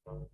Okay,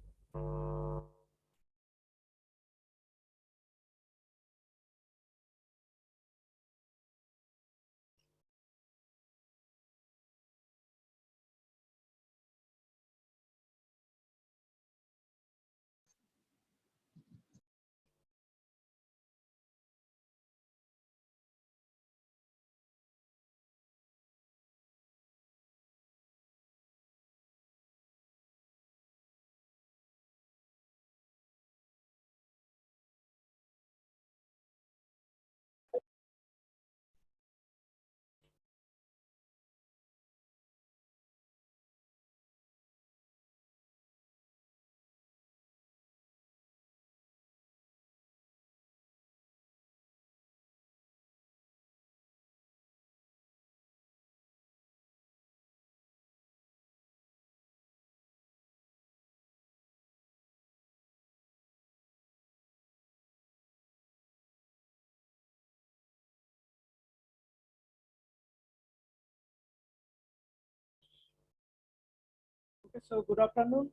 so good afternoon.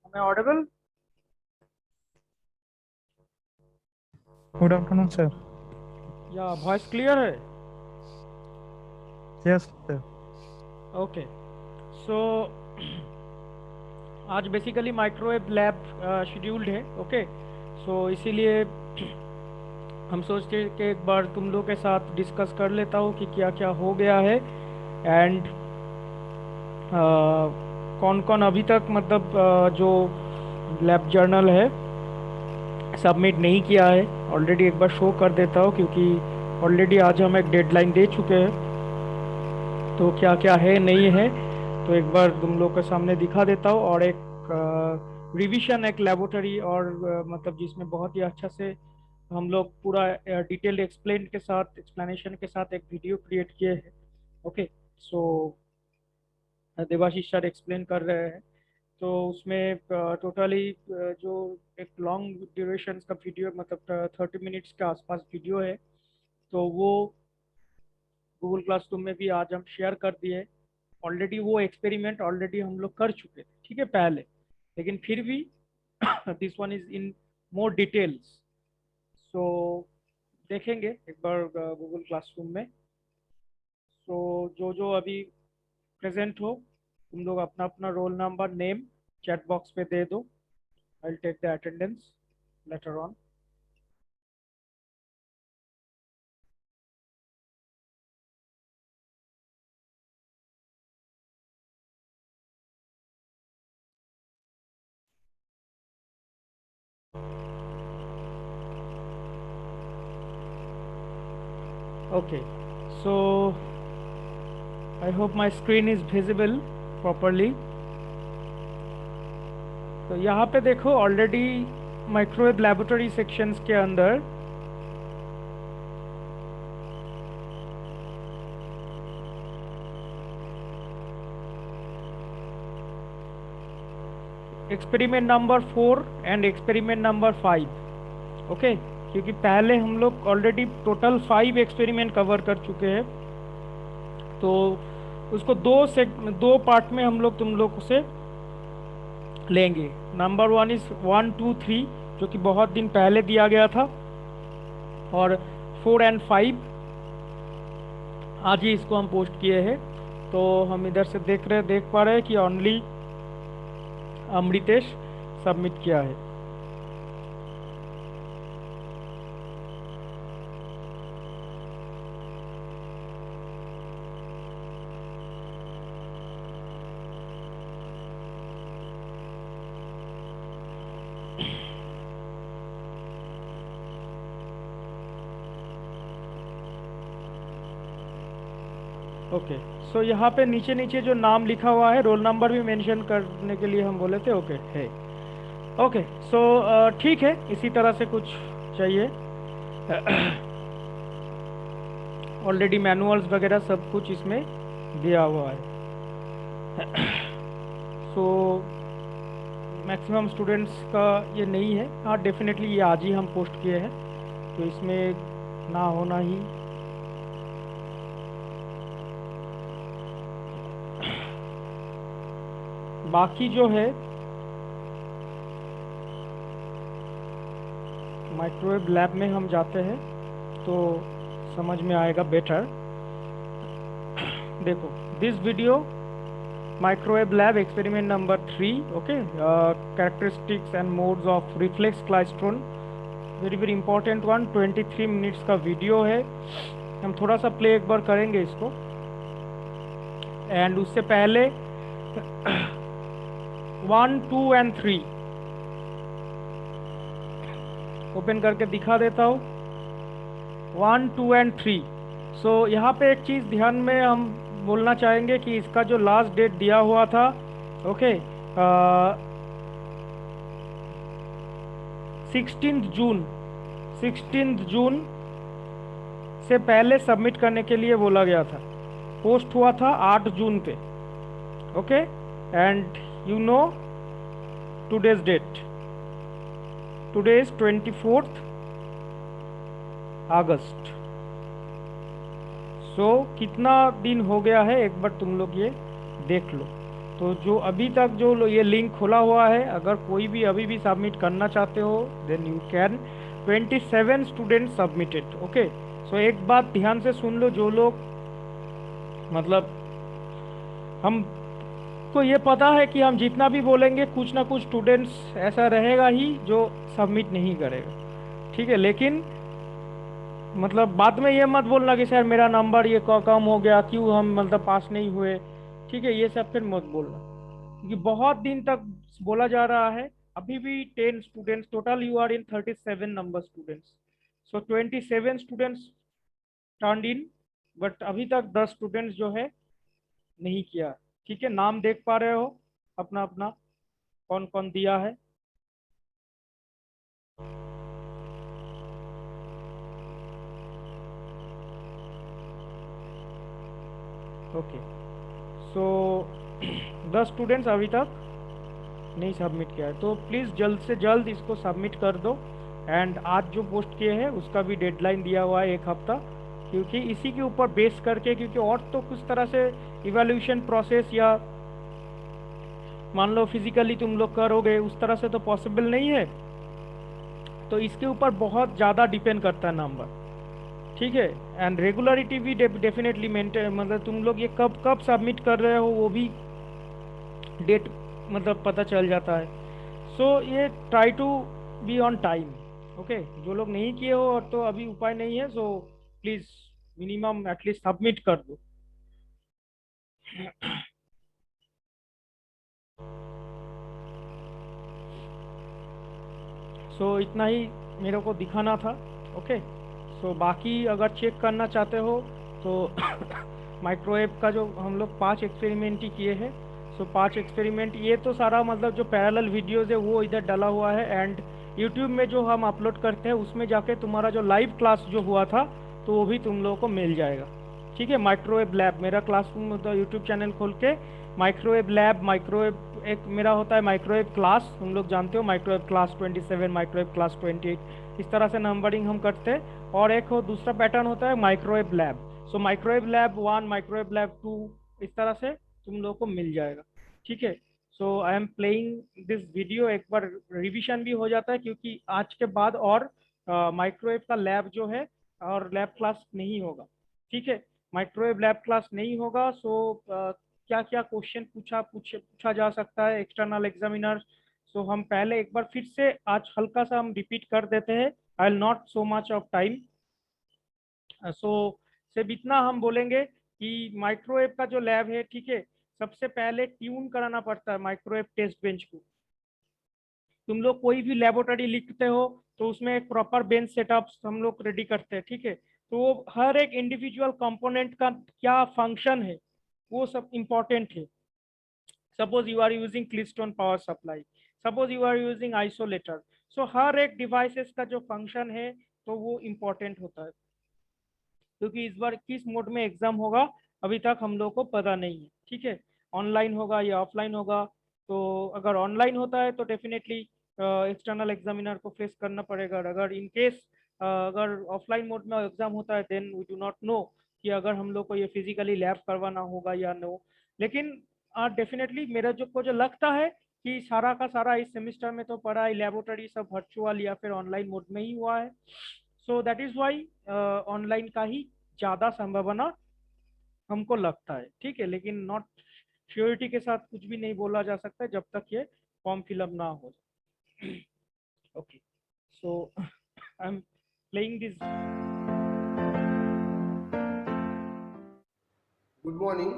Am I audible? Good afternoon sir. या voice clear है? Yes sir. Okay, सो आज basically microwave lab scheduled है। Okay, सो इसीलिए हम सोचते हैं कि एक बार तुम लोग के साथ डिस्कस कर लेता हूँ कि क्या क्या हो गया है एंड कौन कौन अभी तक मतलब जो लैब जर्नल है सबमिट नहीं किया है। ऑलरेडी एक बार शो कर देता हूँ क्योंकि ऑलरेडी आज हम एक डेडलाइन दे चुके हैं, तो क्या क्या है नहीं है तो एक बार तुम लोग के सामने दिखा देता हूँ। और एक रिवीजन, एक लेबोरेटरी और मतलब जिसमें बहुत ही अच्छा से हम लोग पूरा डिटेल्ड एक्सप्लेन के साथ, एक्सप्लेनेशन के साथ एक वीडियो क्रिएट किए हैं। ओके, सो देवाशीष सर एक्सप्लेन कर रहे हैं, तो उसमें टोटली जो एक लॉन्ग ड्यूरेशन का वीडियो मतलब 30 मिनट्स के आसपास वीडियो है, तो वो गूगल क्लासरूम में भी आज हम शेयर कर दिए। ऑलरेडी वो एक्सपेरिमेंट ऑलरेडी हम लोग कर चुके थे, ठीक है, पहले, लेकिन फिर भी this one is in more details. So देखेंगे एक बार गूगल क्लासरूम में। सो जो जो अभी प्रेजेंट हो तुम लोग अपना अपना roll number, name chat box पे दे दो। I will take the attendance later on. Okay, so I hope my screen is visible properly. तो यहाँ पे देखो ऑलरेडी माइक्रोवेव लेबोरेटरी सेक्शंस के अंदर experiment number 4 and experiment number 5। Okay, क्योंकि पहले हम लोग ऑलरेडी टोटल 5 एक्सपेरिमेंट कवर कर चुके हैं, तो उसको दो पार्ट में हम लोग तुम लोग से लेंगे। नंबर 1 इज 1, 2, 3 जो कि बहुत दिन पहले दिया गया था, और 4 एंड 5 आज ही इसको हम पोस्ट किए हैं। तो हम इधर से देख पा रहे हैं कि ओनली अमृतेश सबमिट किया है। ओके, सो यहाँ पे नीचे नीचे जो नाम लिखा हुआ है, रोल नंबर भी मेंशन करने के लिए हम बोले थे। ओके है। ओके, सो ठीक है, इसी तरह से कुछ चाहिए। ऑलरेडी मैनुअल्स वगैरह सब कुछ इसमें दिया हुआ है। सो मैक्सिमम स्टूडेंट्स का ये नहीं है। हाँ, डेफिनेटली ये आज ही हम पोस्ट किए हैं, तो इसमें ना होना ही। बाकी जो है माइक्रोवेव लैब में हम जाते हैं तो समझ में आएगा बेटर। देखो, this video microwave lab experiment number 3, okay, characteristics and modes of reflex klystron, very important one, 23 minutes का वीडियो है। हम थोड़ा सा प्ले एक बार करेंगे इसको, एंड उससे पहले 1, 2 एंड 3 ओपन करके दिखा देता हूँ। 1, 2 एंड 3। सो यहाँ पे एक चीज़ ध्यान में हम बोलना चाहेंगे कि इसका जो लास्ट डेट दिया हुआ था, ओके, 16 जून से पहले सबमिट करने के लिए बोला गया था। पोस्ट हुआ था 8 जून पे, okay, and you know today's date, today is 24 August. So कितना दिन हो गया है एक बार तुम लोग ये देख लो। तो जो अभी तक जो ये लिंक खुला हुआ है, अगर कोई भी अभी भी सबमिट करना चाहते हो then you can. 27 student submitted, okay. So एक बात ध्यान से सुन लो, जो लोग मतलब हम को ये पता है कि हम जितना भी बोलेंगे कुछ ना कुछ स्टूडेंट्स ऐसा रहेगा ही जो सबमिट नहीं करेगा, ठीक है। लेकिन मतलब बाद में ये मत बोलना कि सर मेरा नंबर ये कम हो गया, क्यों हम मतलब पास नहीं हुए, ठीक है, ये सब फिर मत बोलना, क्योंकि बहुत दिन तक बोला जा रहा है। अभी भी 10 students total, you are in 37 number students, so 27 students turn in, but अभी तक 10 स्टूडेंट्स जो है नहीं किया, ठीक है। नाम देख पा रहे हो अपना अपना, कौन कौन दिया है। ओके, सो 10 स्टूडेंट्स अभी तक नहीं सबमिट किया है, तो प्लीज़ जल्द से जल्द इसको सबमिट कर दो। एंड आज जो पोस्ट किए हैं उसका भी डेडलाइन दिया हुआ है 1 हफ्ता, क्योंकि इसी के ऊपर बेस करके, क्योंकि और तो कुछ तरह से इवैल्यूएशन प्रोसेस या मान लो फिजिकली तुम लोग करोगे उस तरह से तो पॉसिबल नहीं है। तो इसके ऊपर बहुत ज़्यादा डिपेंड करता है नंबर, ठीक है। एंड रेगुलरिटी भी डेफिनेटली मेंटेन, मतलब तुम लोग ये कब कब सबमिट कर रहे हो वो भी डेट मतलब पता चल जाता है। सो ये try to be on time, okay. जो लोग नहीं किए हो और तो अभी उपाय नहीं है, so please minimum at least submit कर दो। सो इतना ही मेरे को दिखाना था, ओके। सो बाकी अगर चेक करना चाहते हो तो माइक्रोवेव का जो हम लोग 5 एक्सपेरिमेंट ही किए हैं। सो 5 एक्सपेरिमेंट ये तो सारा मतलब जो पैरेलल वीडियोज़ है वो इधर डाला हुआ है, एंड यूट्यूब में जो हम अपलोड करते हैं उसमें जाके तुम्हारा जो लाइव क्लास जो हुआ था तो वो भी तुम लोगों को मिल जाएगा, ठीक है। माइक्रोवेव लैब मेरा क्लास मतलब यूट्यूब चैनल खोल के माइक्रोवेव लैब, माइक्रोवेव एक मेरा होता है माइक्रोवेव क्लास, तुम लोग जानते हो माइक्रोवेव क्लास 27, माइक्रोवेव क्लास 28, इस तरह से नंबरिंग हम करते हैं। और एक हो दूसरा पैटर्न होता है माइक्रोवेव लैब। सो माइक्रोवेव लैब 1, माइक्रोवेव लैब 2, इस तरह से तुम लोगों को मिल जाएगा, ठीक है। So I am playing this video, एक बार रिवीजन भी हो जाता है, क्योंकि आज के बाद और माइक्रोवेव का लैब जो है और लैब क्लास नहीं होगा, ठीक है। माइक्रोवेव लैब क्लास नहीं होगा। सो क्या क्या क्वेश्चन पूछा जा सकता है एक्सटर्नल एग्जामिनर, सो हम पहले एक बार फिर से आज हल्का सा हम रिपीट कर देते हैं। I will not so much of time. So सिर्फ इतना हम बोलेंगे कि माइक्रोवेव का जो लैब है, ठीक है, सबसे पहले ट्यून कराना पड़ता है माइक्रोवेव टेस्ट बेंच को। तुम लोग कोई भी लेबोरेटरी लिखते हो तो उसमें एक प्रॉपर बेंच सेटअप हम लोग रेडी करते हैं, ठीक है। तो वो हर एक इंडिविजुअल कंपोनेंट का क्या फंक्शन है वो सब इम्पोर्टेंट है। Suppose you are using klystron power supply, suppose you are using isolator, so हर एक डिवाइसेस का जो फंक्शन है तो वो इम्पोर्टेंट होता है। क्योंकि इस बार किस मोड में एग्जाम होगा अभी तक हम लोग को पता नहीं है, ठीक है। ऑनलाइन होगा या ऑफलाइन होगा, तो अगर ऑनलाइन होता है तो डेफिनेटली एक्सटर्नल एग्जामिनर को फेस करना पड़ेगा। अगर इन केस अगर ऑफलाइन मोड में एग्जाम होता है then we do not know कि अगर हम लोग को ये फिजिकली लैब करवाना होगा या नो। लेकिन डेफिनेटली मेरा जो लगता है कि सारा का सारा इस सेमिस्टर में तो पढ़ाई लेबोरेटरी सब वर्चुअल या फिर ऑनलाइन मोड में ही हुआ है। So that is why online का ही ज़्यादा संभावना हमको लगता है। ठीक है, लेकिन नॉट श्योरिटी के साथ कुछ भी नहीं बोला जा सकता जब तक ये फॉर्म फिलअप ना हो। Okay, so I am playing this. Good morning.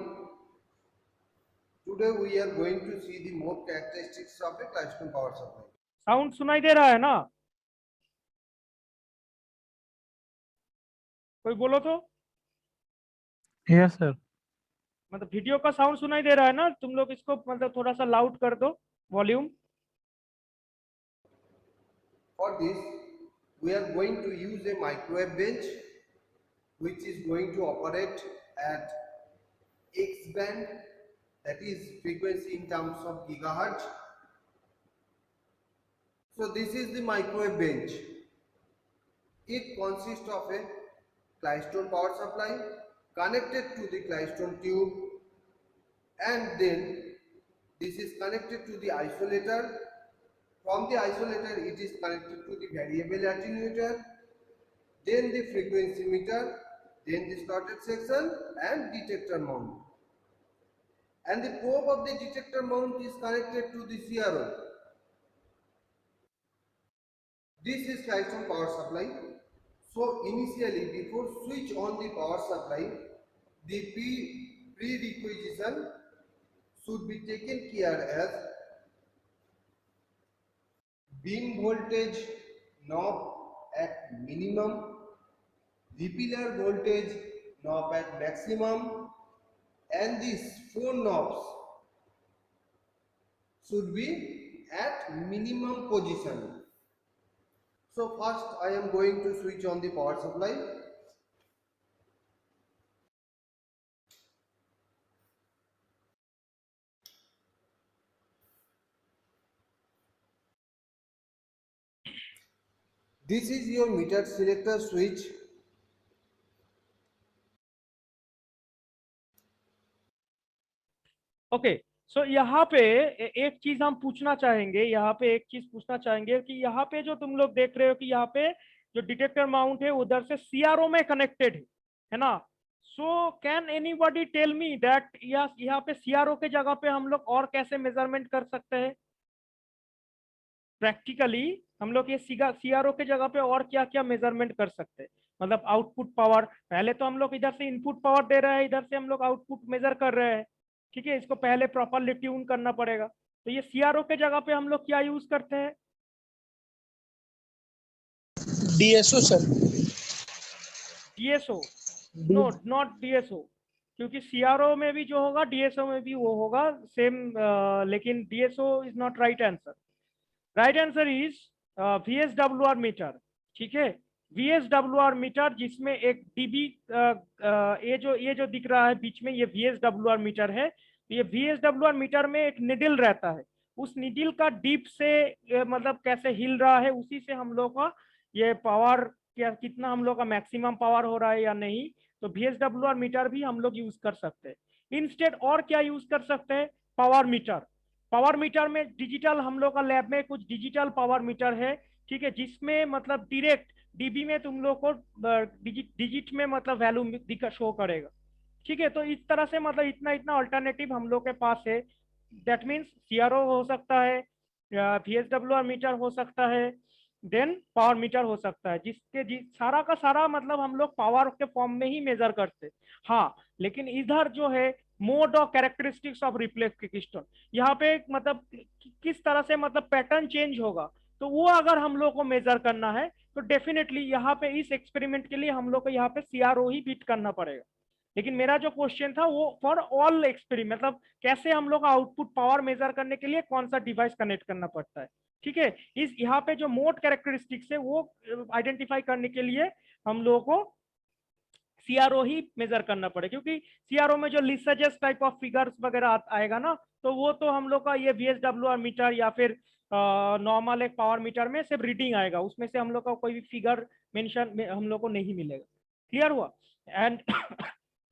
Today we are going to see the more characteristics of a Classroom power supply. Sound सुनाई दे रहा है ना? कोई बोलो तो। Yes sir. मतलब वीडियो का साउंड सुनाई दे रहा है ना? तुम लोग इसको मतलब थोड़ा सा लाउड कर दो volume. For this, we are going to use a microwave bench which is going to operate at X band, that is frequency in terms of gigahertz. So this is the microwave bench. It consists of a Klystron power supply connected to the Klystron tube, and then this is connected to the isolator. From the isolator it is connected to the variable attenuator, then the frequency meter, then the slotted section and detector mount. And the probe of the detector mount is connected to the CRO. This is Klystron power supply. So initially, before switch on the power supply, the prerequisition should be taken care as beam voltage knob at minimum, repeater voltage knob at maximum, and these four knobs should be at minimum position. So first I am going to switch on the power supply. This is your meter selector switch. Okay, so यहाँ पे एक चीज हम पूछना चाहेंगे, यहाँ पे एक चीज पूछना चाहेंगे कि यहाँ पे जो तुम लोग देख रहे हो कि यहाँ पे जो डिटेक्टर माउंट है उधर से सीआरओ में कनेक्टेड है ना? So can anybody tell me that यहाँ पे सीआरओ के जगह पे हम लोग और कैसे मेजरमेंट कर सकते हैं प्रैक्टिकली? हम लोग ये सीआरओ के जगह पे और क्या क्या मेजरमेंट कर सकते हैं? मतलब आउटपुट पावर, पहले तो हम लोग इधर से इनपुट पावर दे रहे हैं, इधर से हम लोग आउटपुट मेजर कर रहे हैं। ठीक है, इसको पहले प्रॉपरली ट्यून करना पड़ेगा। तो ये सीआरओ के जगह पे हम लोग क्या यूज करते हैं? DSO sir. DSO? No, not DSO, क्योंकि सीआरओ में भी जो होगा डीएसओ में भी वो होगा सेम, लेकिन DSO is not right answer. Right answer is VSWR meter. ठीक है, VSWR मीटर, जिसमें एक डीबी, ये जो दिख रहा है बीच में, ये VSWR मीटर है। तो ये VSWR मीटर में एक निडल रहता है, उस निडल का डीप से मतलब कैसे हिल रहा है, उसी से हम लोग का ये पावर क्या, कितना हम लोग का मैक्सिमम पावर हो रहा है या नहीं। तो VSWR मीटर भी हम लोग यूज कर सकते हैं। इंस्टेड और क्या यूज कर सकते हैं? Power meter. पावर मीटर में डिजिटल, हम लोग का लैब में कुछ डिजिटल पावर मीटर है। ठीक है, जिसमें मतलब डायरेक्ट डीबी में तुम लोग को डिजिट में मतलब वैल्यू शो करेगा। ठीक है, तो इस तरह से मतलब इतना इतना अल्टरनेटिव हम लोग के पास है। दैट मीन्स सीआरओ हो सकता है, VSWR मीटर हो सकता है, देन पावर मीटर हो सकता है, सारा का सारा मतलब हम लोग पावर के फॉर्म में ही मेजर करते हैं। हाँ, लेकिन इधर जो है मोड और कैरेक्टरिस्टिक्स ऑफ रिफ्लेक्स क्रिस्टल, यहाँ पे मतलब किस तरह से मतलब पैटर्न चेंज होगा, तो वो अगर हम लोग को मेजर करना है तो डेफिनेटली यहाँ पे इस एक्सपेरिमेंट के लिए हम लोग को यहाँ पे सीआरओ ही बीट करना पड़ेगा। लेकिन मेरा जो क्वेश्चन था वो फॉर ऑल एक्सपेरिमेंट, मतलब कैसे हम लोग आउटपुट पावर मेजर करने के लिए कौन सा डिवाइस कनेक्ट करना पड़ता है। ठीक है, इस यहाँ पे जो मोड कैरेक्टरिस्टिक्स है वो आइडेंटिफाई करने के लिए हम लोगों को सीआरओ ही मेजर करना पड़े, क्योंकि सीआरओ में जो लिसजेस टाइप ऑफ फिगर्स वगैरह आएगा ना, तो वो तो हम लोग का ये VSWR मीटर या फिर नॉर्मल एक पावर मीटर में सिर्फ रीडिंग आएगा, उसमें से हम लोग का कोई भी फिगर मेंशन हम लोग को नहीं मिलेगा। क्लियर हुआ? एंड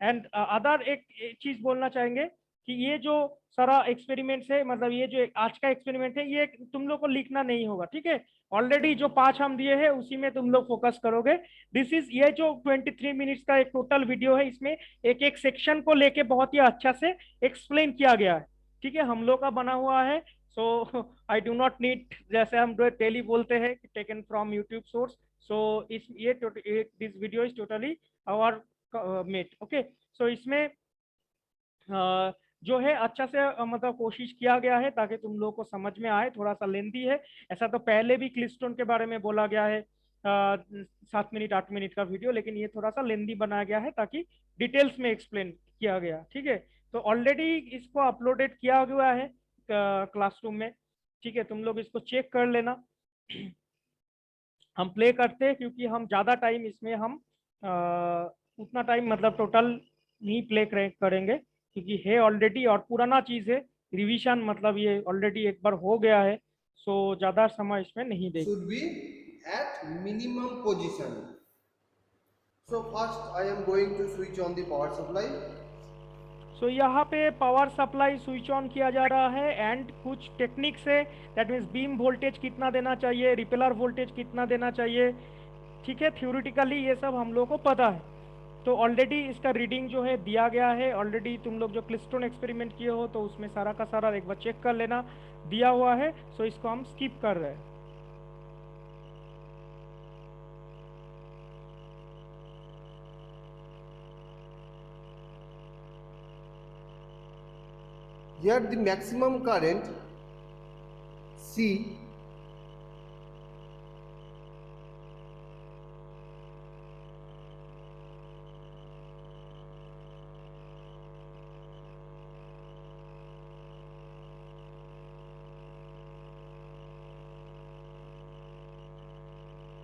एंड अदर एक चीज बोलना चाहेंगे कि ये जो सारा एक्सपेरिमेंट्स है, मतलब ये जो आज का एक्सपेरिमेंट है, ये तुम लोग को लिखना नहीं होगा, ठीक है? ऑलरेडी जो 5 हम दिए हैं उसी में तुम लोग फोकस करोगे। दिस इज ये जो 23 मिनट्स का एक टोटल वीडियो है, इसमें एक एक सेक्शन को लेके बहुत ही अच्छा से एक्सप्लेन किया गया है, ठीक है? हम लोग का बना हुआ है, so I do not need, जैसे हम डेली बोलते हैं, taken from YouTube source. So इस ये this video is totally our made, okay? So इसमें जो है अच्छा से मतलब कोशिश किया गया है ताकि तुम लोग को समझ में आए। थोड़ा सा लेंदी है, ऐसा तो पहले भी क्लिस्टोन के बारे में बोला गया है 7 मिनट 8 मिनट का वीडियो, लेकिन ये थोड़ा सा लेंदी बनाया गया है ताकि डिटेल्स में एक्सप्लेन किया गया, ठीक है? तो ऑलरेडी इसको अपलोडेड किया हुआ है क्लासरूम में, ठीक है? तुम लोग इसको चेक कर लेना। हम प्ले करते हैं क्योंकि हम ज़्यादा टाइम इसमें हम उतना टाइम मतलब टोटल नहीं प्ले करेंगे, क्योंकि है ऑलरेडी और पुराना चीज़ है, रिवीजन मतलब ये ऑलरेडी एक बार हो गया है, सो ज़्यादा समय इसमें नहीं देंगे। should be at minimum position. So first I am going to switch on the power supply. सो यहाँ पे पावर सप्लाई स्विच ऑन किया जा रहा है एंड कुछ टेक्निक्स है, दैट मीन्स बीम वोल्टेज कितना देना चाहिए, रिपेलर वोल्टेज कितना देना चाहिए, ठीक है? थ्योरेटिकली ये सब हम लोग को पता है। तो ऑलरेडी इसका रीडिंग जो है दिया गया है, ऑलरेडी तुम लोग जो क्लिस्टोन एक्सपेरिमेंट किए हो तो उसमें सारा का सारा एक बार चेक कर लेना, दिया हुआ है। सो इसको हम स्किप कर रहे हैं। Here the maximum current C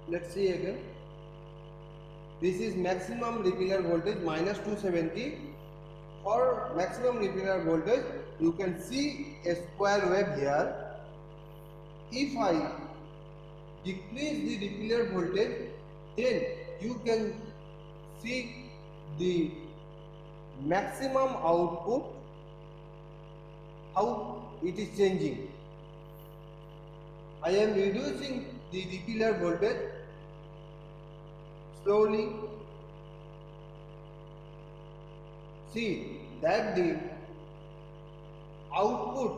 let's see again. This is maximum repeller voltage minus 270. For maximum repeller voltage, you can see a square wave here. If I decrease the repeller voltage, then you can see the maximum output, how it is changing. I am reducing the repeller voltage slowly. See that the output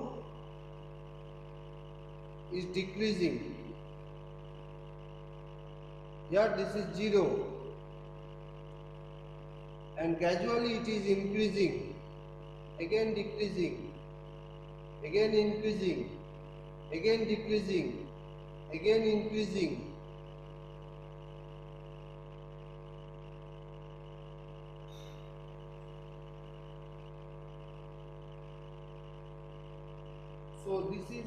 is decreasing. Here this is 0 and gradually it is increasing, again decreasing, again increasing, again decreasing, again increasing. So this is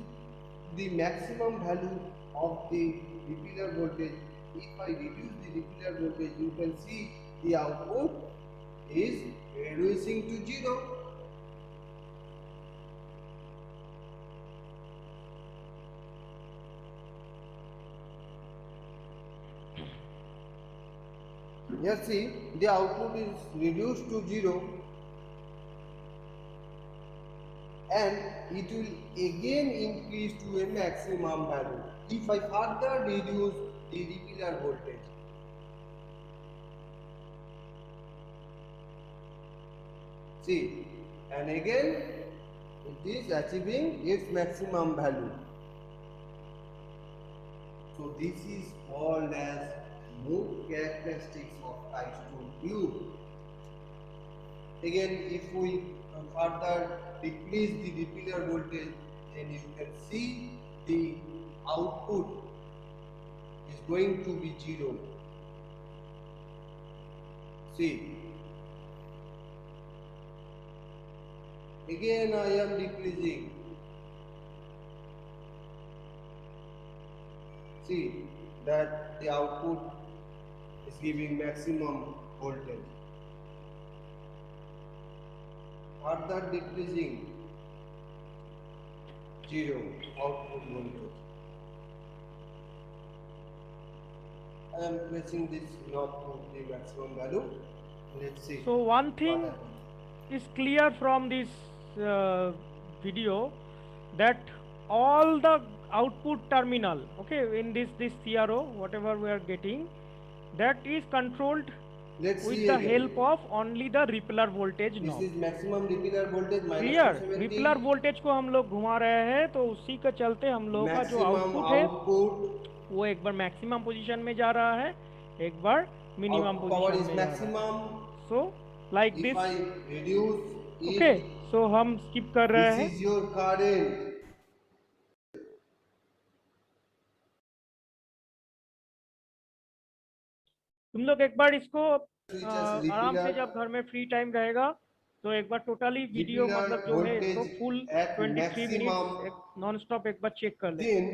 the maximum value of the repeller voltage. If I reduce the repeller voltage, you can see the output is reducing to 0. Here see, the output is reduced to 0 and it will again increase to a maximum value if I further reduce the repeller voltage. See, and again it is achieving its maximum value. So this is called as mode characteristics of Keystone tube. Again, if we further decrease the repeller voltage, then you can see the output is going to be 0. See, again I am decreasing. See that the output is giving maximum voltage. further decreasing 0 output voltage. I am pressing this knob to the maximum value. Let's see So one what thing happens. is clear from this video, that all the output terminal, okay, in this CRO, whatever we are getting, that is controlled Let's with see the again. help of only the repeller voltage This knob. is maximum repeater voltage clear, -270. Repeller voltage को हम लोग घुमा रहे हैं, तो उसी के चलते हम लोगों का जो Maximum आउटपुट है output, वो एक बार मैक्सिमम पोजीशन में जा रहा है, एक बार minimum output power position is में जा रहा है. maximum. So like If this. I reduce okay, it, so हम स्किप कर रहे this हैं. is your current. तुम लोग एक बार इसको Switch as आराम से repeater. जब घर में फ्री टाइम रहेगा तो एक बार टोटली वीडियो मतलब Repeater जो है इसको voltage full at 23 minutes maximum. Non stop एक बार चेक कर ले. Then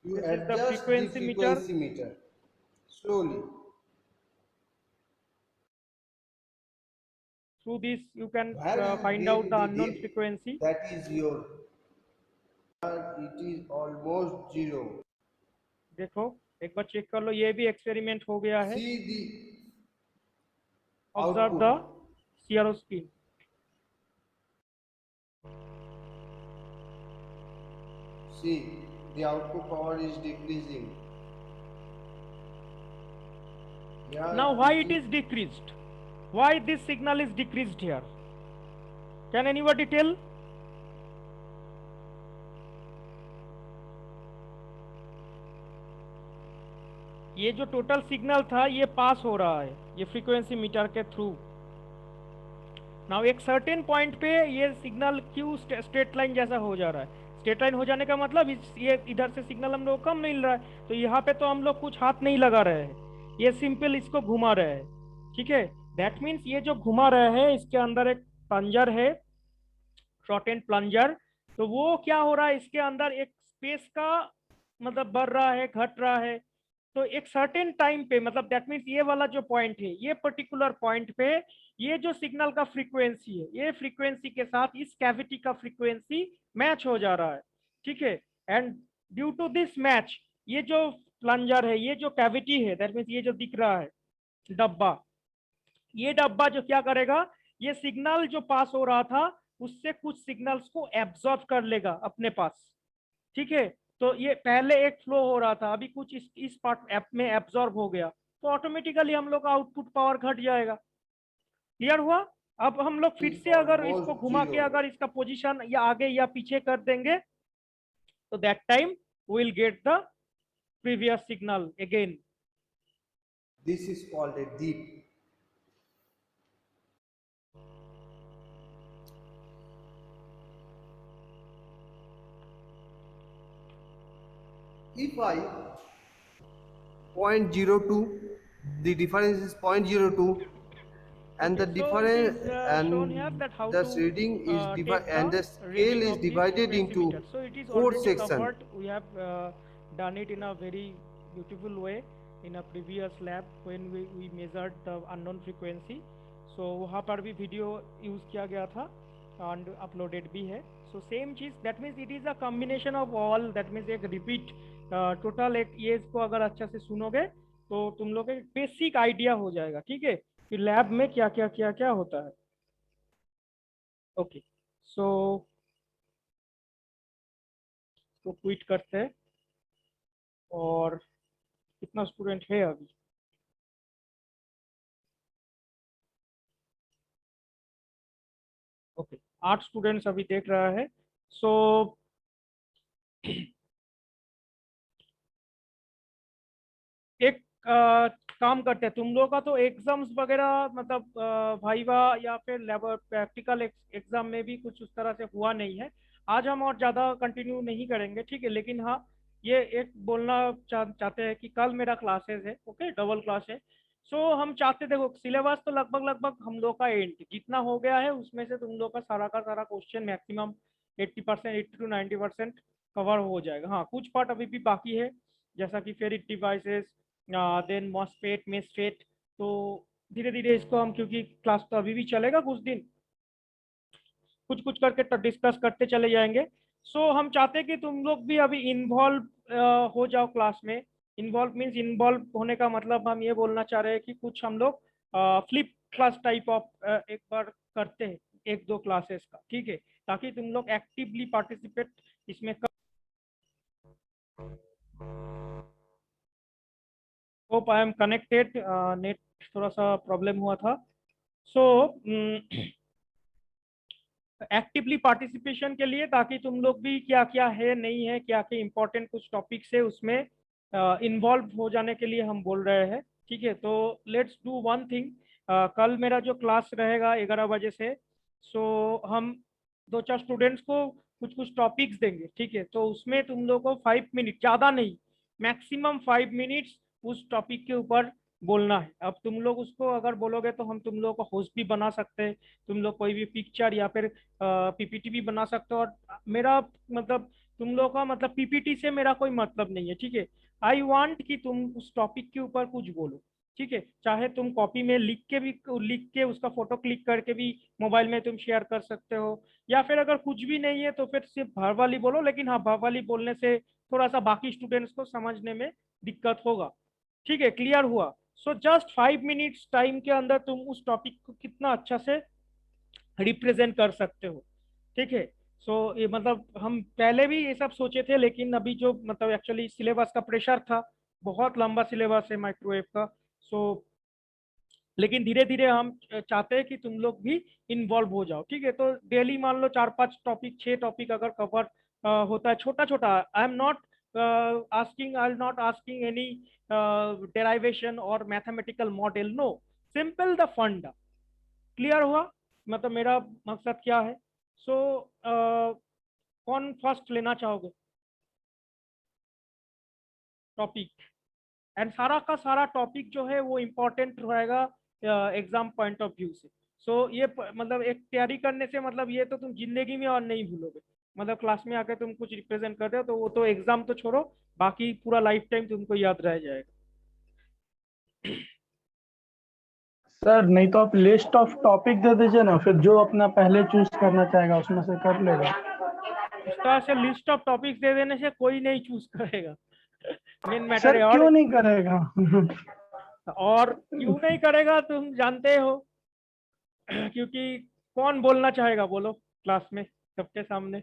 you this is the adjust the frequency meter. frequency meter slowly. Through this you can Where you find get out the the unknown dip, frequency. that is your. It is almost 0. देखो एक बार check कर लो, ये भी experiment हो गया है. See the observe the output. CRO screen. See, the output power is decreasing. Here Now why it is decreased? Why this signal is decreased here? Can anybody tell? ये जो टोटल सिग्नल था ये पास हो रहा है ये फ्रीक्वेंसी मीटर के through. Now एक सर्टेन पॉइंट पे ये सिग्नल क्यों स्ट्रेट लाइन जैसा हो जा रहा है? स्ट्रेट लाइन हो जाने का मतलब ये इधर से सिग्नल हम लोग को कम मिल रहा है, तो यहाँ पे तो हम लोग कुछ हाथ नहीं लगा रहे हैं, ये सिंपल इसको घुमा रहे हैं. ठीक है, दैट मीन्स ये जो घुमा रहे हैं इसके अंदर एक प्लंजर है, शॉर्ट एंड प्लंजर. तो वो क्या हो रहा है, इसके अंदर एक स्पेस का मतलब बढ़ रहा है, घट रहा है. तो एक सर्टेन टाइम पे मतलब दैट मीन्स ये वाला जो पॉइंट है, ये पर्टिकुलर पॉइंट पे ये जो सिग्नल का फ्रीक्वेंसी है, ये फ्रीक्वेंसी के साथ इस कैविटी का फ्रीक्वेंसी मैच हो जा रहा है. ठीक है, and due to this match ये जो प्लंजर है, ये जो कैविटी है, दैट मीन्स ये जो दिख रहा है डब्बा, ये डब्बा जो क्या करेगा, ये सिग्नल जो पास हो रहा था उससे कुछ सिग्नल्स को एब्जॉर्ब कर लेगा अपने पास. ठीक है, तो ये पहले एक फ्लो हो रहा था, अभी कुछ इस पार्ट ऐप में एब्जॉर्ब हो गया, तो ऑटोमेटिकली हम लोग का आउटपुट पावर घट जाएगा. क्लियर हुआ? अब हम लोग फिर से अगर इसको घुमा के अगर इसका पोजीशन या आगे या पीछे कर देंगे तो that time will get the previous signal again. This is called a dip. If I 0.02, the difference is 0.02, and the So difference it is shown here that how the to reading is take and the the scale reading is of this divided frequency into meter. So it is 4 already sections. covered. We have done it in a very beautiful way in a previous lab when we measured the unknown frequency. So वहाँ पर भी video use किया गया था and uploaded भी है. So same चीज, that means it is a combination of all, that means एक repeat total एक ये इसको अगर अच्छा से सुनोगे तो तुम लोग एक बेसिक आइडिया हो जाएगा. ठीक है, कि लैब में क्या क्या क्या क्या होता है. ओके, सो तो क्विट करते हैं. और कितना स्टूडेंट है अभी? ओके, 8 स्टूडेंट्स अभी देख रहा है. सो एक काम करते हैं, तुम लोगों का तो एग्जाम्स वगैरह मतलब वाइवा या फिर लैब प्रैक्टिकल एग्जाम में भी कुछ उस तरह से हुआ नहीं है. आज हम और ज़्यादा कंटिन्यू नहीं करेंगे, ठीक है, लेकिन हाँ ये एक बोलना चाहते हैं कि कल मेरा क्लासेस है, ओके, डबल क्लास है. सो हम चाहते, देखो सिलेबस तो लगभग लगभग हम लोग का एंड जितना हो गया है उसमें से तुम लोग का सारा क्वेश्चन मैक्सिमम 80%, 80 to 90% कवर हो जाएगा. हाँ, कुछ पार्ट अभी भी बाकी है, जैसा कि फेरिक डिवाइसेस, देन मॉसफेट, मेसफेट, तो धीरे धीरे इसको हम, क्योंकि क्लास तो अभी भी चलेगा कुछ दिन, कुछ कुछ करके डिस्कस करते चले जाएंगे। सो हम चाहते हैं कि तुम लोग भी अभी इन्वॉल्व हो जाओ क्लास में। इन्वॉल्व मीन्स, इन्वॉल्व होने का मतलब हम ये बोलना चाह रहे हैं कि कुछ हम लोग फ्लिप क्लास टाइप ऑफ एक बार करते हैं, एक दो क्लासेस का, ठीक है, ताकि तुम लोग एक्टिवली पार्टिसिपेट इसमें कर। Hope I am connected, net थोड़ा सा प्रॉब्लम हुआ था। सो एक्टिवली पार्टिसिपेशन के लिए, ताकि तुम लोग भी क्या क्या है नहीं है, क्या क्या इंपॉर्टेंट कुछ टॉपिक्स है उसमें इन्वॉल्व हो जाने के लिए हम बोल रहे हैं, ठीक है। तो लेट्स डू वन थिंग, कल मेरा जो क्लास रहेगा 11 बजे से, सो हम दो चार स्टूडेंट्स को कुछ कुछ टॉपिक्स देंगे, ठीक है। तो उसमें तुम लोग को 5 मिनट, ज़्यादा नहीं, मैक्सिमम 5 मिनट्स उस टॉपिक के ऊपर बोलना है। अब तुम लोग उसको अगर बोलोगे तो हम तुम लोग को होस्ट भी बना सकते हैं, तुम लोग कोई भी पिक्चर या फिर पीपीटी भी बना सकते हो। और मेरा मतलब, तुम लोग का मतलब पीपीटी से मेरा कोई मतलब नहीं है, ठीक है। आई वांट कि तुम उस टॉपिक के ऊपर कुछ बोलो, ठीक है। चाहे तुम कॉपी में लिख के उसका फोटो क्लिक करके भी मोबाइल में तुम शेयर कर सकते हो, या फिर अगर कुछ भी नहीं है तो फिर सिर्फ वर्बली बोलो। लेकिन हाँ, वर्बली बोलने से थोड़ा सा बाकी स्टूडेंट्स को समझने में दिक्कत होगा, ठीक है। क्लियर हुआ? सो जस्ट 5 मिनट्स टाइम के अंदर तुम उस टॉपिक को कितना अच्छा से रिप्रेजेंट कर सकते हो, ठीक है। सो ये मतलब हम पहले भी ये सब सोचे थे, लेकिन अभी जो मतलब एक्चुअली सिलेबस का प्रेशर था, बहुत लंबा सिलेबस है माइक्रोवेव का। सो लेकिन धीरे धीरे हम चाहते हैं कि तुम लोग भी इन्वॉल्व हो जाओ, ठीक है। तो डेली मान लो 4 5 टॉपिक, 6 टॉपिक अगर कवर होता है, छोटा छोटा। I am not asking, I am not asking any derivation और mathematical model, no, simple the funda. Clear हुआ मतलब मेरा मकसद क्या है? सो कौन फर्स्ट लेना चाहोगे टॉपिक? एंड सारा का सारा टॉपिक जो है वो इम्पोर्टेंट रहेगा एग्जाम पॉइंट ऑफ व्यू से। सो ये मतलब एक तैयारी करने से मतलब ये तो तुम जिंदगी में और नहीं भूलोगे। मतलब क्लास में आकर तुम कुछ रिप्रेजेंट कर रहे हो तो वो तो एग्जाम तो छोड़ो, बाकी पूरा लाइफ टाइम तुमको याद रह जाएगा। सर नहीं तो आप लिस्ट ऑफ टॉपिक दे दीजिए ना, फिर जो अपना पहले चूज करना चाहेगा उसमें से कर लेगा। इस तरह से लिस्ट ऑफ टॉपिक्स दे देने से कोई नहीं चूज करेगा। मेन मैटर सर है। क्यों नहीं करेगा? और क्यों नहीं करेगा तुम जानते हो? क्योंकि कौन बोलना चाहेगा बोलो क्लास में सबके सामने?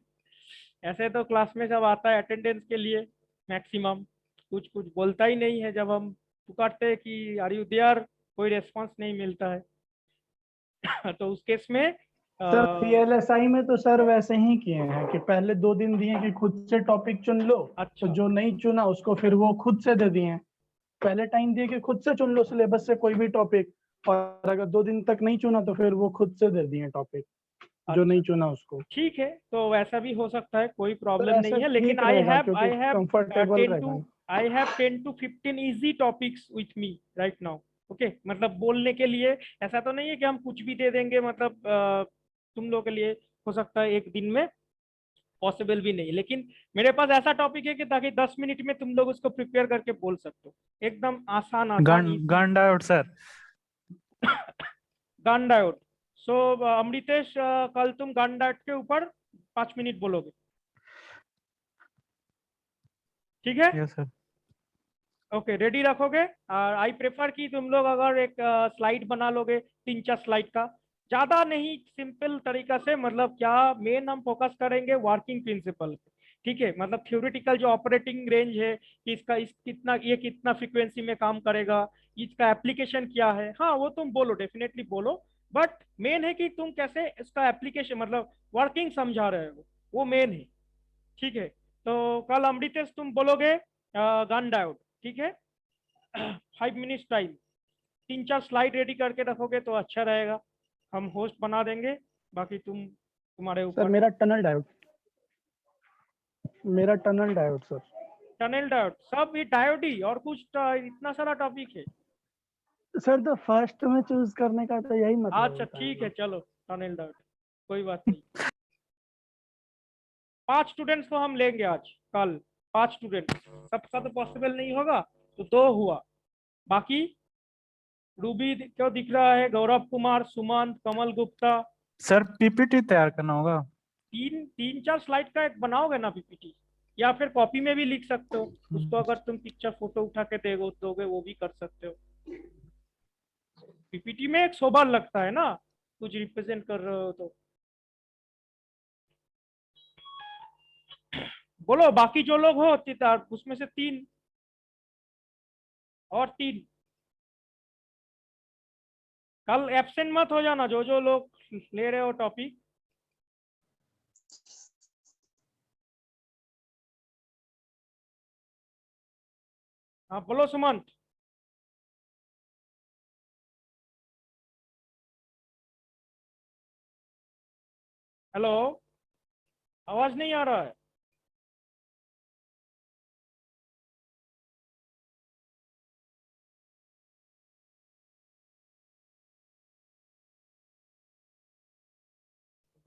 ऐसे तो क्लास में सब आता है अटेंडेंस के लिए मैक्सिमम, कुछ कुछ बोलता ही नहीं है। जब हम पुकारते हैं कि आर यू देयर, कोई रेस्पॉन्स नहीं मिलता है। तो उस केस में सर पीएलएसआई में तो सर वैसे ही किए हैं कि पहले 2 दिन दिए कि खुद से टॉपिक चुन लो, तो अच्छा, जो नहीं चुना उसको फिर वो खुद से दे दिए। पहले टाइम दिए कि खुद से चुन लो सिलेबस से कोई भी टॉपिक, और अगर 2 दिन तक नहीं चुना तो फिर वो खुद से दे दिए टॉपिक, जो अच्छा, नहीं चुना उसको। ठीक है, तो वैसा भी हो सकता है, कोई तो प्रॉब्लम नहीं ऐसा है। लेकिन ठीक रहेगा क्योंकि आई हैव कंफर्टेबल 10 टू रहेगा। 15 easy topics with me right now, okay. मतलब बोलने के लिए ऐसा तो नहीं है कि हम कुछ भी दे देंगे, मतलब तुम लोग के लिए हो सकता है एक दिन में पॉसिबल भी नहीं, लेकिन मेरे पास ऐसा टॉपिक है कि ताकि 10 मिनट में तुम लोग उसको प्रिपेयर करके बोल सकते हो, एकदम आसान आसान Gunn easy. Gunn diode sir. Gunn diode. So Amritesh, कल तुम गन डायोड के ऊपर 5 मिनट बोलोगे, ठीक है? Yes sir. ओके, रेडी रखोगे? और आई प्रेफर कि तुम लोग अगर एक स्लाइड बना लोगे, 3 4 स्लाइड का, ज्यादा नहीं, सिंपल तरीका से। मतलब क्या, मेन हम फोकस करेंगे वर्किंग प्रिंसिपल, ठीक है। मतलब थ्योरेटिकल जो ऑपरेटिंग रेंज है कि इसका इस कितना, ये कितना फ्रीक्वेंसी में काम करेगा, इसका एप्लीकेशन क्या है, हाँ वो तुम बोलो, डेफिनेटली बोलो। बट मेन है कि तुम कैसे इसका एप्लीकेशन मतलब वर्किंग समझा रहे हो, वो मेन है, ठीक है। तो कल अमृतेश तुम बोलोगे गन डायोड, ठीक है। 5 मिनट्स टाइम, 3 4 स्लाइड रेडी करके रखोगे तो अच्छा रहेगा, हम होस्ट बना देंगे, बाकी तुम्हारे सर ऊपर। मेरा tunnel diode sir. Tunnel diode, सब ये डायोड ही, और कुछ इतना सारा टॉपिक है? सर तो फर्स्ट में चूज करने का तो यही मतलब अच्छा होता है ठीक है, ना। चलो टनल डायोड, कोई बात नहीं। 5 स्टूडेंट्स तो हम लेंगे आज, कल 5 स्टूडेंट्स, सबका तो पॉसिबल नहीं होगा, तो 2 हुआ, बाकी रूबी क्यों दिख रहा है, गौरव कुमार, सुमंत, कमल गुप्ता। सर पीपीटी तैयार करना होगा। तीन तीन चार स्लाइड का एक बनाओगे ना पीपीटी, या फिर कॉपी में भी लिख सकते हो उसको, अगर तुम पिक्चर फोटो उठा के दोगे वो भी कर सकते हो। पीपीटी में एक शोभा लगता है ना, कुछ रिप्रेजेंट कर रहे हो तो। बोलो बाकी जो लोग हो उसमें से तीन और तीन, कल एब्सेंट मत हो जाना जो लोग ले रहे हो टॉपिक। हाँ बोलो सुमंत। हेलो, आवाज नहीं आ रहा है।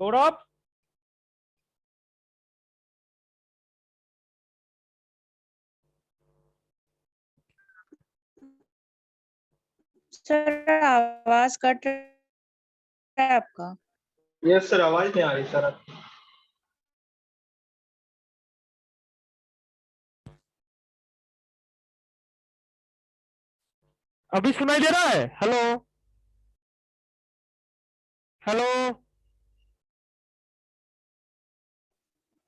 गौरव, सर आवाज कट रहा है आपका। यस सर, आवाज नहीं आ रही सर आपकी। अभी सुनाई दे रहा है? Hello hello.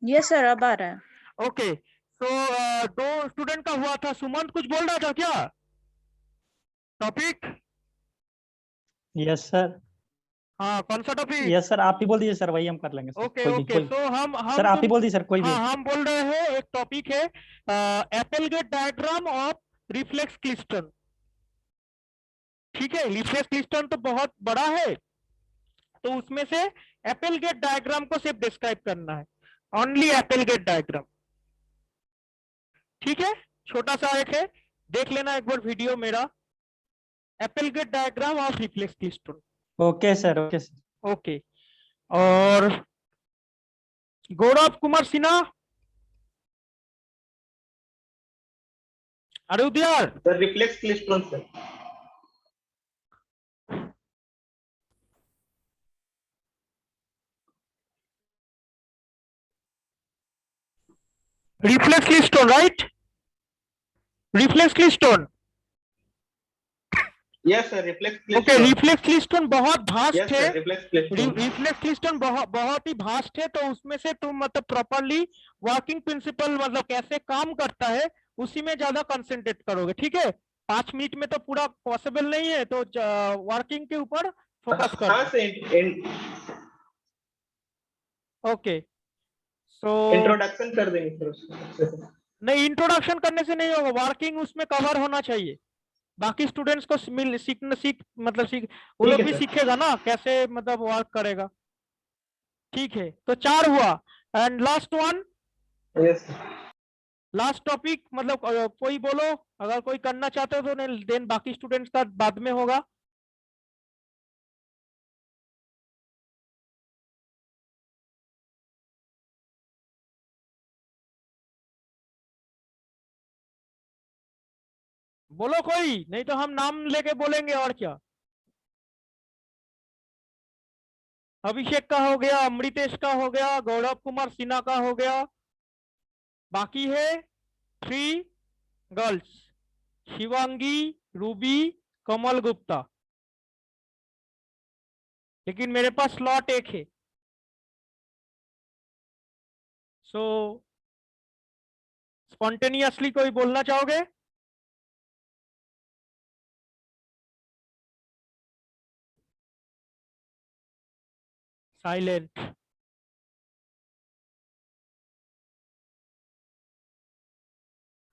यस सर अब आ रहा है। ओके, तो दो स्टूडेंट का हुआ था। सुमंत कुछ बोल रहा था क्या टॉपिक? Yes sir. हाँ कौन सा टॉपिक? यस सर, आप ही बोल दीजिए सर, वही हम कर लेंगे सर। ओके कोई भी, ओके, कोई सो हम सर आप ही तुम बोल दीजिए सर, कोई भी। हाँ हम बोल रहे हैं, एक टॉपिक है एपेलगेट डायग्राम ऑफ रिफ्लेक्स क्लिस्टन। ठीक है, रिफ्लेक्स क्लिस्टन तो बहुत बड़ा है, तो उसमें से एपेलगेट डायग्राम को सिर्फ डिस्क्राइब करना है, ओनली एपेलगेट डायग्राम। ठीक है, छोटा सा एक है, देख लेना एक बार वीडियो मेरा, Applegate diagram of reflex klystron. Okay sir, okay sir. Okay, और Gaurav Kumar Sinha, are you there? Sir reflex klystron sir. Reflex keystone, right? Reflex keystone. Yes sir, reflex okay, klystron. Reflex klystron बहुत भास्ट यस है। Sir, reflex klystron. Reflex klystron बहुत ही vast है, तो उसमें से तुम मतलब प्रॉपरली वर्किंग प्रिंसिपल मतलब कैसे काम करता है उसी में ज्यादा कंसंट्रेट करोगे। ठीक है, 5 मिनट में तो पूरा पॉसिबल नहीं है, तो वर्किंग के ऊपर फोकस हाँ करो। सर, ओके, सो इंट्रोडक्शन कर देंगे सर उसको। नहीं, इंट्रोडक्शन करने से नहीं होगा, वर्किंग उसमें कवर होना चाहिए। बाकी स्टूडेंट्स को वो ठीक लोग है भी सर। सीखेगा ना कैसे मतलब वर्क करेगा। ठीक है, तो 4 हुआ। And last one, yes last topic मतलब कोई बोलो, अगर कोई करना चाहते हो तो देन बाकी स्टूडेंट्स का बाद में होगा। बोलो कोई, नहीं तो हम नाम लेके बोलेंगे और क्या। अभिषेक का हो गया, अमृतेश का हो गया, गौरव कुमार सिन्हा का हो गया, बाकी है 3 गर्ल्स, शिवांगी, रूबी, कमल गुप्ता। लेकिन मेरे पास स्लॉट एक है, सो स्पॉन्टेनियसली कोई बोलना चाहोगे? Silent.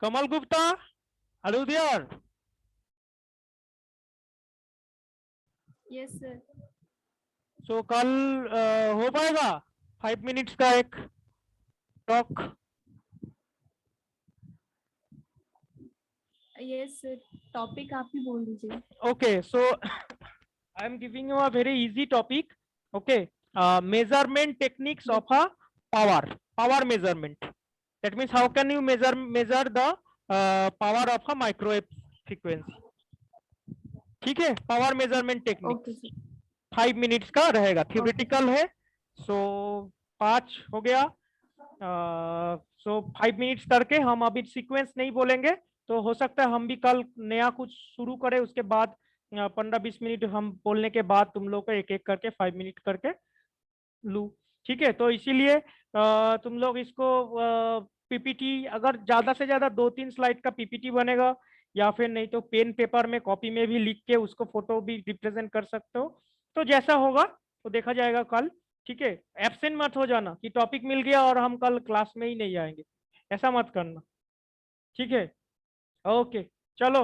Kamal Gupta, are you there? Yes sir. So कल हो पाएगा 5 मिनट्स का एक टॉक? यस सर, टॉपिक आप ही बोल दीजिए। Okay, so I am giving you a very easy topic. Okay, measurement techniques of a power measurement. That means how can you measure the power of a microwave frequency. ठीक है, power measurement technique okay sir 5 minutes का रहेगा, theoretical है। सो 5 हो गया। सो 5 minutes करके हम अभी सीक्वेंस नहीं बोलेंगे, तो हो सकता है हम भी कल नया कुछ शुरू करें, उसके बाद 15-20 मिनट हम बोलने के बाद तुम लोग को एक एक करके 5 मिनट करके लू। ठीक है, तो इसीलिए तुम लोग इसको पीपीटी अगर ज्यादा से ज्यादा 2-3 स्लाइड का पीपीटी बनेगा, या फिर नहीं तो पेन पेपर में कॉपी में भी लिख के उसको फोटो भी रिप्रेजेंट कर सकते हो। तो जैसा होगा तो देखा जाएगा कल। ठीक है, एब्सेंट मत हो जाना कि टॉपिक मिल गया और हम कल क्लास में ही नहीं आएंगे, ऐसा मत करना। ठीक है, ओके, चलो।